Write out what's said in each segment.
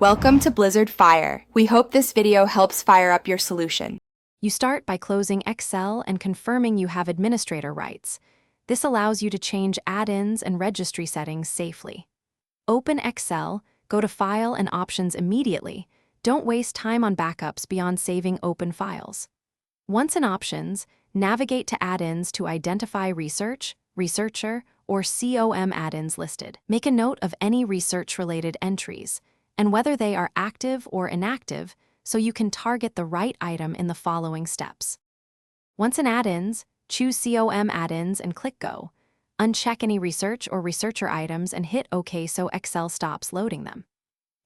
Welcome to Blizzard Fire. We hope this video helps fire up your solution. You start by closing Excel and confirming you have administrator rights. This allows you to change add-ins and registry settings safely. Open Excel, go to File and Options immediately. Don't waste time on backups beyond saving open files. Once in Options, navigate to Add-ins to identify Research, Researcher, or COM add-ins listed. Make a note of any research-related entries and whether they are active or inactive, so you can target the right item in the following steps. Once in Add-ins, choose COM Add-ins and click Go. Uncheck any research or researcher items and hit OK so Excel stops loading them.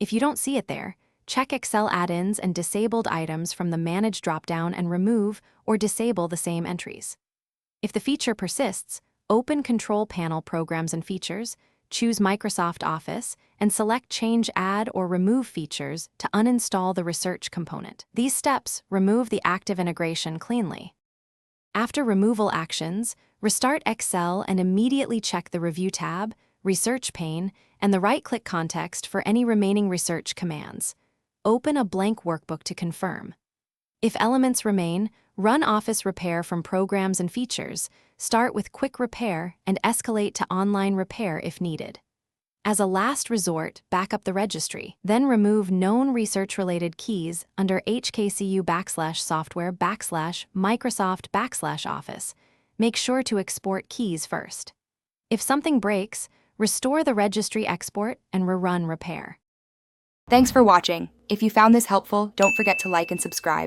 If you don't see it there, check Excel Add-ins and disabled items from the Manage dropdown and remove or disable the same entries. If the feature persists, open Control Panel Programs and Features, choose Microsoft Office, and select Change Add or Remove Features to uninstall the research component. These steps remove the active integration cleanly. After removal actions, restart Excel and immediately check the Review tab, Research pane, and the right-click context for any remaining research commands. Open a blank workbook to confirm. If elements remain, run Office Repair from Programs and Features, start with Quick Repair, and escalate to Online Repair if needed. As a last resort, back up the registry. Then remove known research-related keys under HKCU/software/Microsoft/Office. Make sure to export keys first. If something breaks, restore the registry export and rerun repair. Thanks for watching. If you found this helpful, don't forget to like and subscribe.